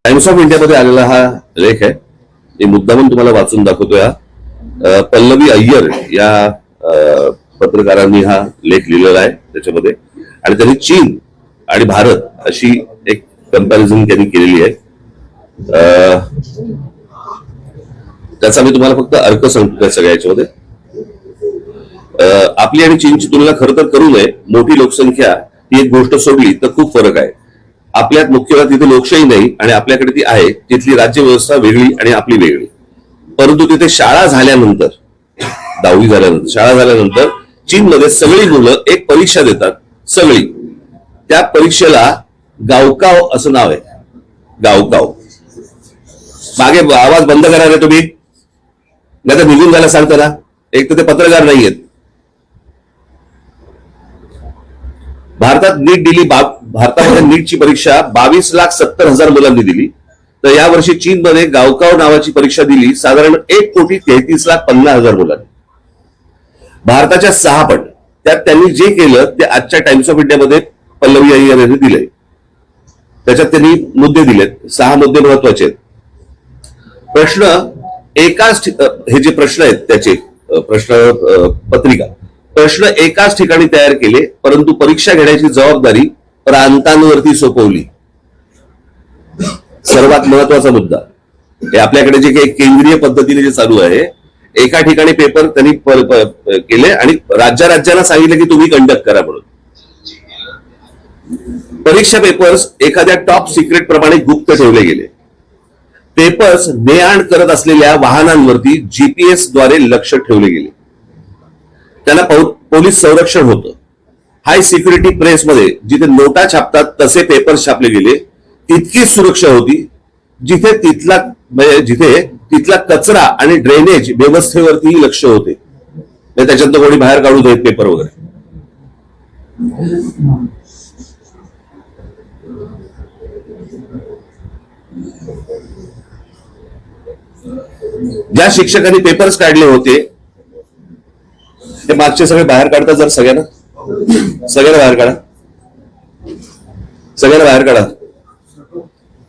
Times of इंडियामध्ये आलेला हा लेख आहे. मी मुद्दामून तुम्हाला वाचून दाखवतोय. पल्लवी अय्यर या पत्रकारांनी हा लेख लिहिलेला आहे त्याच्यामध्ये, आणि त्यांनी चीन आणि भारत अशी एक कंपॅरिझन त्यांनी केलेली आहे. त्याचा मी तुम्हाला फक्त अर्थ सांगतो त्या सगळ्या याच्यामध्ये. आपली आणि चीनची तुलना खरं तर करू नये. मोठी लोकसंख्या ही एक गोष्ट सोडली तर खूप फरक आहे. आपल्यात मुख्यतः तिथे लोकशाही नाही आणि आपल्याकडे ती आहे. तिथली राज्य व्यवस्था वेगळी आणि आपली वेगळी. परंतु तिथे शाळा झाल्यानंतर, 10वी झाल्यानंतर, शाळा झाल्यानंतर चीनमध्ये सगळी मुलं एक परीक्षा देतात. सगळी. त्या परीक्षेला गावकाव असं नाव आहे. गावकाव. मागे आवाज बंद करा रे तुम्ही, नाही तर निघून जायला सांगता ना. एक तर ते पत्रकार नाहीयेत. भारतात नीट दिली. भारतामध्ये नीटची परीक्षा 22,70,000 मुलांनी दिली. तर यावर्षी चीनमध्ये गावकाव नावाची परीक्षा दिली साधारण 1,33,50,000 मुलांनी. भारताच्या 6 पट. त्यात त्यांनी जे केलं ते आजच्या टाइम्स ऑफ इंडियामध्ये पल्लवी अय्यर यांनी दिलंय. त्याच्यात त्यांनी मुद्दे दिलेत. 6 मुद्दे महत्वाचे आहेत. प्रश्न एकाच, हे जे प्रश्न आहेत त्याचे प्रश्न पत्रिका, प्रश्न एकाच ठिकाणी तयार केले, परंतु परीक्षा घेण्याची जबाबदारी प्रांतांवरती सोपवली. सर्वात महत्वाचा मुद्दा. हे आपल्याकडे जे काही केंद्रीय पद्धतीने जे चालू आहे, एका ठिकाणी पेपर त्यांनी केले आणि राज्यांना सांगितलं की तुम्ही कंडक्ट करा म्हणून. परीक्षा पेपर्स एखाद्या टॉप सिक्रेट प्रमाणे गुप्त ठेवले गेले. पेपर्स ने आण करत असलेल्या वाहनांवरती जीपीएस द्वारे लक्ष ठेवले गेले. त्यांना पोलीस संरक्षण होतं. हाय सिक्युरिटी प्रेसमध्ये जिथे नोटा छापतात तसे पेपर्स छापले गेले. इतकीच सुरक्षा होती जिथे तिथला कचरा आणि ड्रेनेज व्यवस्थेवरती लक्ष होते. त्याच्यात कोणी बाहेर काढू देत पेपर वगैरे. ज्या शिक्षकांनी पेपर्स काढले होते ते मागचे सगळे बाहेर काढतात. जर सगळ्यांना बाहेर काढा. सगळ्यांना बाहेर काढा.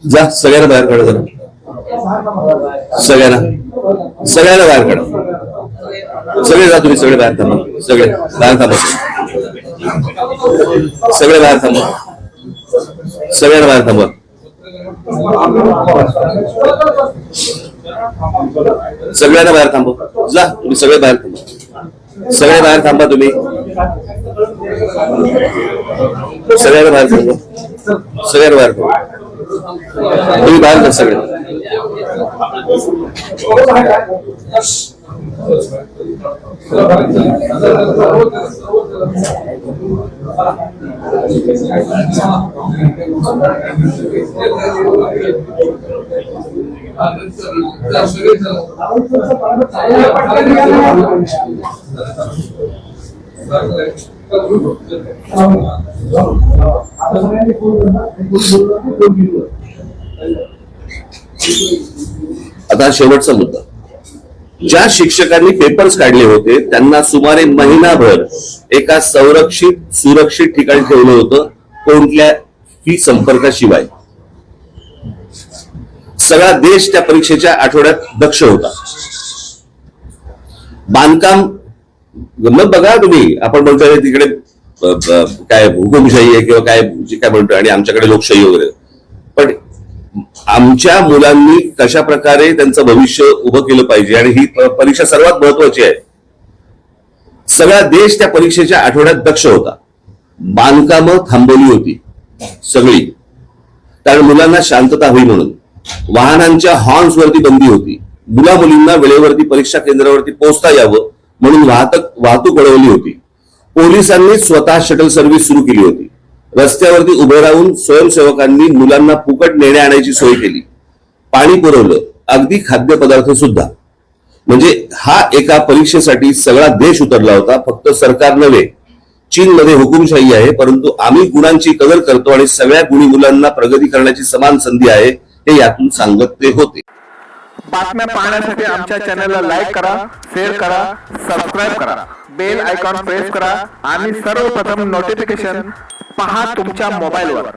जा, सगळ्यांना बाहेर काढा. जरा सगळ्यांना बाहेर काढा. सगळे जा, तुम्ही सगळे बाहेर थांबा. सगळे बाहेर थांबा. सगळे बाहेर थांबा. सगळ्यांना बाहेर थांबा. सगळ्यांना बाहेर थांबा. जा, तुम्ही सगळे बाहेर थांबा. सगळे बाहेर थांबा. तुम्ही सगळ्यांना बाहेर थांबा. सगळ्यांना बाहेर थांबा. तुम्ही बाहेर जा सगळे. आता शेवटचा मुद्दा. ज्या शिक्षकांनी पेपर्स काढले होते त्यांना सुमारे महिनाभर एका सुरक्षित ठिकाणी ठेवलं होतं, कोणत्याही संपर्काशिवाय. सगळा देश त्या परीक्षेच्या आठवड्यात दक्ष होता. बांधकाम गंमत बघा तुम्ही. आपण म्हणतोय तिकडे काय हुकुमशाही आहे किंवा काय जे काय म्हणतोय, आणि आमच्याकडे लोकशाही वगैरे. पण आमच्या मुलांनी कशा प्रकारे त्यांचं भविष्य उभं केलं पाहिजे, आणि ही परीक्षा सर्वात महत्वाची आहे. सगळा देश त्या परीक्षेच्या आठवड्यात दक्ष होता. बांधकामं थांबवली होती सगळी, कारण मुलांना शांतता होई म्हणून. वाहनांच्या हॉर्न्सवरती बंदी होती. मुला मुलींना वेळेवरती परीक्षा केंद्रावरती पोहोचता यावं म्हणून वाहतूक वळवली होती. पोलिसांनी स्वतः शटल सर्व्हिस सुरू केली होती. रस्त्यावरती उभे राहून स्वयंसेवकांनी मुलांना फुकट नेण्या आणायची सोय केली. पाणी पुरवलं, अगदी खाद्यपदार्थ सुद्धा. म्हणजे हा एका परीक्षेसाठी सगळा देश उतरला होता. फक्त सरकार नव्हे. चीनमध्ये हुकुमशाही आहे, परंतु आम्ही गुणांची कदर करतो आणि सगळ्या गुणी मुलांना प्रगती करण्याची समान संधी आहे, हे यातून सांगत ते होते. बातम्या पाहण्यासाठी आमच्या चॅनलला लाईक करा, शेअर करा, सबस्क्राईब करा, बेल आयकॉन प्रेस करा आणि सर्वप्रथम नोटिफिकेशन पहा तुमच्या मोबाईलवर.